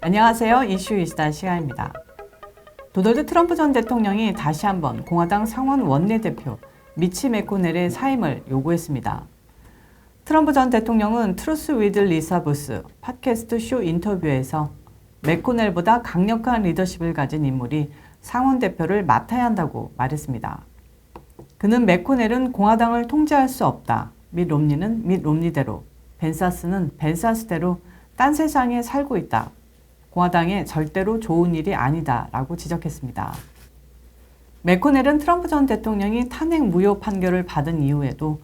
안녕하세요. 이슈 이스타 시간입니다. 도널드 트럼프 전 대통령이 다시 한번 공화당 상원 원내대표 미치 맥코넬의 사임을 요구했습니다. 트럼프 전 대통령은 트루스 위드 리사 부스 팟캐스트 쇼 인터뷰에서 맥코넬보다 강력한 리더십을 가진 인물이 상원 대표를 맡아야 한다고 말했습니다. 그는 맥코넬은 공화당을 통제할 수 없다. 밋 롬니는 밋 롬니대로, 벤사스는 벤사스대로 딴 세상에 살고 있다. 공화당에 절대로 좋은 일이 아니다 라고 지적했습니다. 맥코넬은 트럼프 전 대통령이 탄핵 무효 판결을 받은 이후에도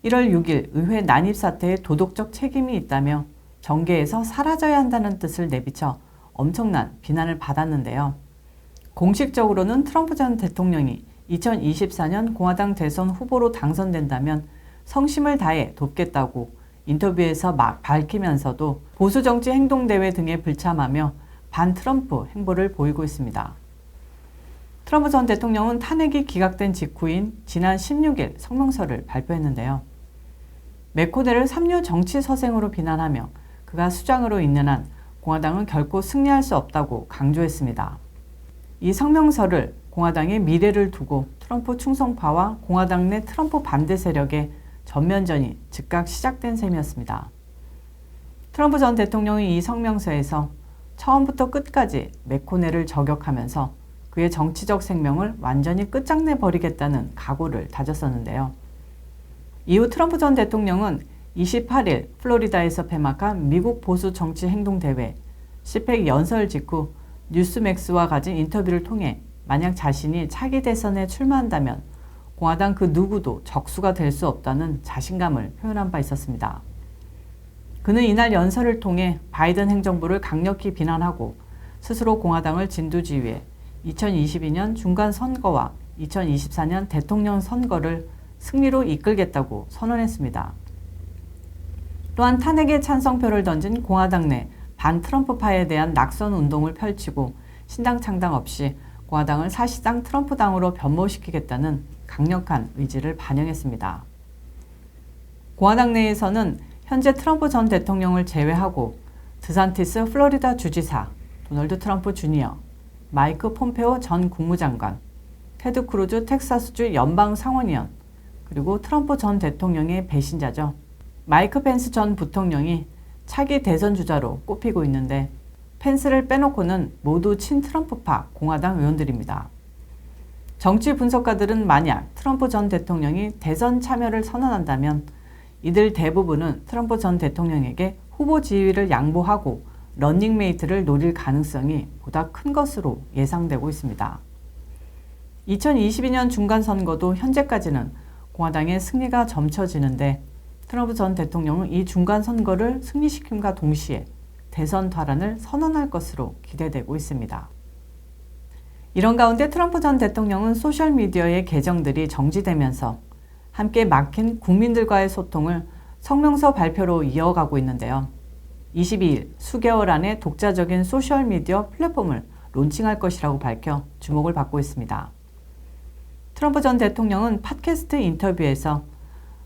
1월 6일 의회 난입 사태에 도덕적 책임이 있다며 정계에서 사라져야 한다는 뜻을 내비쳐 엄청난 비난을 받았는데요. 공식적으로는 트럼프 전 대통령이 2024년 공화당 대선 후보로 당선된다면 성심을 다해 돕겠다고 인터뷰에서 막 밝히면서도 보수정치 행동대회 등에 불참하며 반트럼프 행보를 보이고 있습니다. 트럼프 전 대통령은 탄핵이 기각된 직후인 지난 16일 성명서를 발표했는데요. 맥코넬을 삼류 정치 서생으로 비난하며 그가 수장으로 있는 한 공화당은 결코 승리할 수 없다고 강조했습니다. 이 성명서를 공화당의 미래를 두고 트럼프 충성파와 공화당 내 트럼프 반대 세력의 전면전이 즉각 시작된 셈이었습니다. 트럼프 전 대통령이 이 성명서에서 처음부터 끝까지 맥코넬을 저격하면서 그의 정치적 생명을 완전히 끝장내 버리겠다는 각오를 다졌었는데요. 이후 트럼프 전 대통령은 28일 플로리다에서 폐막한 미국 보수 정치 행동 대회 시펙 연설 직후 뉴스맥스와 가진 인터뷰를 통해 만약 자신이 차기 대선에 출마한다면 공화당 그 누구도 적수가 될 수 없다는 자신감을 표현한 바 있었습니다. 그는 이날 연설을 통해 바이든 행정부를 강력히 비난하고 스스로 공화당을 진두지휘해 2022년 중간선거와 2024년 대통령 선거를 승리로 이끌겠다고 선언했습니다. 또한 탄핵에 찬성표를 던진 공화당 내 반트럼프파에 대한 낙선 운동을 펼치고 신당 창당 없이 공화당을 사실상 트럼프당으로 변모시키겠다는 강력한 의지를 반영했습니다. 공화당 내에서는 현재 트럼프 전 대통령을 제외하고 드산티스 플로리다 주지사, 도널드 트럼프 주니어, 마이크 폼페오 전 국무장관, 테드 크루즈 텍사스주 연방 상원의원, 그리고 트럼프 전 대통령의 배신자죠. 마이크 펜스 전 부통령이 차기 대선 주자로 꼽히고 있는데 펜스를 빼놓고는 모두 친트럼프파 공화당 의원들입니다. 정치 분석가들은 만약 트럼프 전 대통령이 대선 참여를 선언한다면 이들 대부분은 트럼프 전 대통령에게 후보 지위를 양보하고 런닝메이트를 노릴 가능성이 보다 큰 것으로 예상되고 있습니다. 2022년 중간선거도 현재까지는 공화당의 승리가 점쳐지는데 트럼프 전 대통령은 이 중간선거를 승리시킴과 동시에 대선 탈환을 선언할 것으로 기대되고 있습니다. 이런 가운데 트럼프 전 대통령은 소셜미디어의 계정들이 정지되면서 함께 막힌 국민들과의 소통을 성명서 발표로 이어가고 있는데요. 22일 수개월 안에 독자적인 소셜미디어 플랫폼을 론칭할 것이라고 밝혀 주목을 받고 있습니다. 트럼프 전 대통령은 팟캐스트 인터뷰에서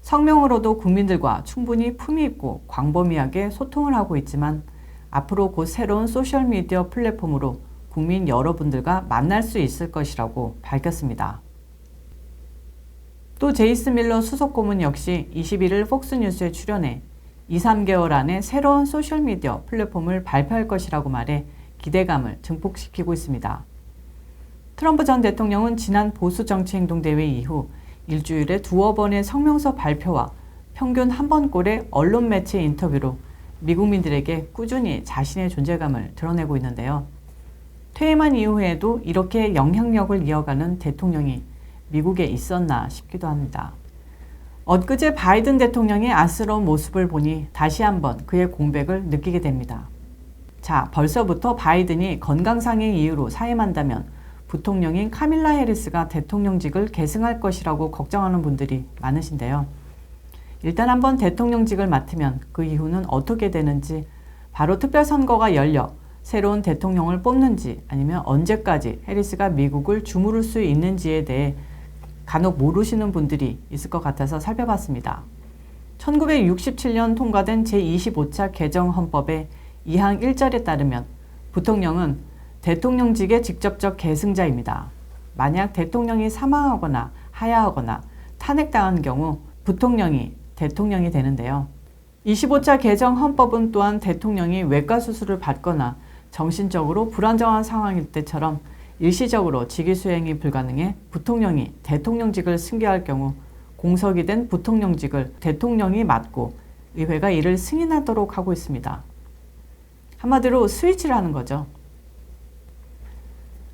성명으로도 국민들과 충분히 품위 있고 광범위하게 소통을 하고 있지만 앞으로 곧 새로운 소셜미디어 플랫폼으로 국민 여러분들과 만날 수 있을 것이라고 밝혔습니다. 또 제이스 밀러 수석 고문 역시 21일 폭스뉴스에 출연해 2-3개월 안에 새로운 소셜미디어 플랫폼을 발표할 것이라고 말해 기대감을 증폭시키고 있습니다. 트럼프 전 대통령은 지난 보수정치행동대회 이후 일주일에 2번의 성명서 발표와 평균 1번꼴의 언론 매체 인터뷰로 미국민들에게 꾸준히 자신의 존재감을 드러내고 있는데요. 퇴임한 이후에도 이렇게 영향력을 이어가는 대통령이 미국에 있었나 싶기도 합니다. 엊그제 바이든 대통령의 안쓰러운 모습을 보니 다시 한번 그의 공백을 느끼게 됩니다. 자, 벌써부터 바이든이 건강상의 이유로 사임한다면 부통령인 카밀라 해리스가 대통령직을 계승할 것이라고 걱정하는 분들이 많으신데요. 일단 한번 대통령직을 맡으면 그 이후는 어떻게 되는지, 바로 특별선거가 열려 새로운 대통령을 뽑는지 아니면 언제까지 해리스가 미국을 주무를 수 있는지에 대해 간혹 모르시는 분들이 있을 것 같아서 살펴봤습니다. 1967년 통과된 제25차 개정헌법의 2항 1절에 따르면 부통령은 대통령직의 직접적 계승자입니다. 만약 대통령이 사망하거나 하야하거나 탄핵당한 경우 부통령이 대통령이 되는데요. 25차 개정 헌법은 또한 대통령이 외과 수술을 받거나 정신적으로 불안정한 상황일 때처럼 일시적으로 직위 수행이 불가능해 부통령이 대통령직을 승계할 경우 공석이 된 부통령직을 대통령이 맡고 의회가 이를 승인하도록 하고 있습니다. 한마디로 스위치를 하는 거죠.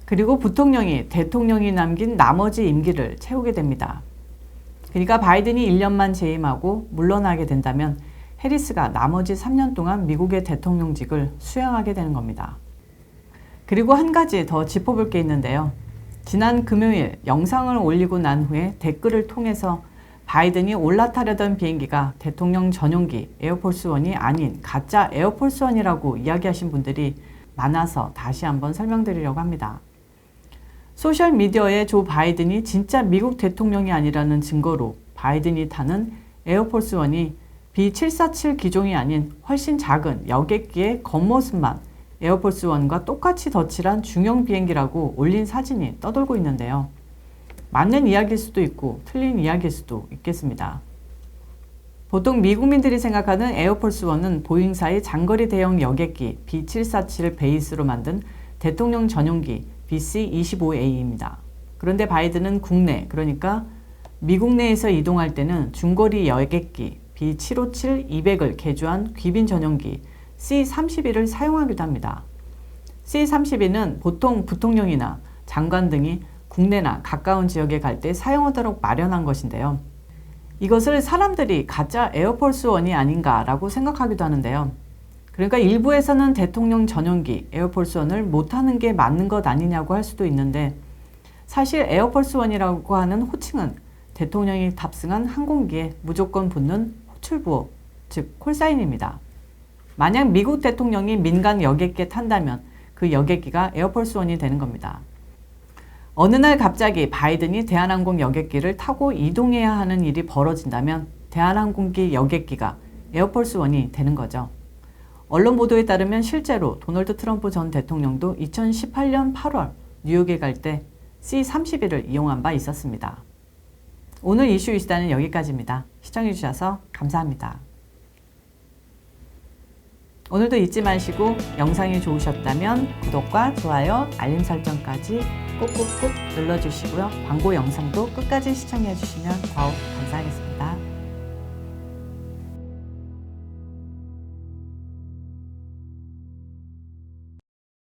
그리고 부통령이 대통령이 남긴 나머지 임기를 채우게 됩니다. 그러니까 바이든이 1년만 재임하고 물러나게 된다면 해리스가 나머지 3년 동안 미국의 대통령직을 수행하게 되는 겁니다. 그리고 한 가지 더 짚어볼 게 있는데요. 지난 금요일 영상을 올리고 난 후에 댓글을 통해서 바이든이 올라타려던 비행기가 대통령 전용기 에어포스1이 아닌 가짜 에어포스1이라고 이야기하신 분들이 많아서 다시 한번 설명드리려고 합니다. 소셜미디어에 조 바이든이 진짜 미국 대통령이 아니라는 증거로 바이든이 타는 에어포스1이 B747 기종이 아닌 훨씬 작은 여객기의 겉모습만 에어포스1과 똑같이 덧칠한 중형 비행기라고 올린 사진이 떠돌고 있는데요. 맞는 이야기일 수도 있고 틀린 이야기일 수도 있겠습니다. 보통 미국민들이 생각하는 에어포스1은 보잉사의 장거리 대형 여객기 B747을 베이스로 만든 대통령 전용기 BC-25A입니다. 그런데 바이든은 국내, 그러니까 미국 내에서 이동할 때는 중거리 여객기 B757-200을 개조한 귀빈 전용기 C-32를 사용하기도 합니다. C-32는 보통 부통령이나 장관 등이 국내나 가까운 지역에 갈 때 사용하도록 마련한 것인데요. 이것을 사람들이 가짜 에어포스1이 아닌가라고 생각하기도 하는데요. 그러니까 일부에서는 대통령 전용기 에어포스1을 못하는 게 맞는 것 아니냐고 할 수도 있는데 사실 에어포스1이라고 하는 호칭은 대통령이 탑승한 항공기에 무조건 붙는 호출부호, 즉 콜사인입니다. 만약 미국 대통령이 민간 여객기에 탄다면 그 여객기가 에어포스1이 되는 겁니다. 어느 날 갑자기 바이든이 대한항공 여객기를 타고 이동해야 하는 일이 벌어진다면 대한항공기 여객기가 에어포스1이 되는 거죠. 언론 보도에 따르면 실제로 도널드 트럼프 전 대통령도 2018년 8월 뉴욕에 갈 때 C-32를 이용한 바 있었습니다. 오늘 이슈 이슈다는 여기까지입니다. 시청해주셔서 감사합니다. 오늘도 잊지 마시고 영상이 좋으셨다면 구독과 좋아요, 알림 설정까지 꾹꾹꾹 눌러주시고요. 광고 영상도 끝까지 시청해주시면 더욱 감사하겠습니다.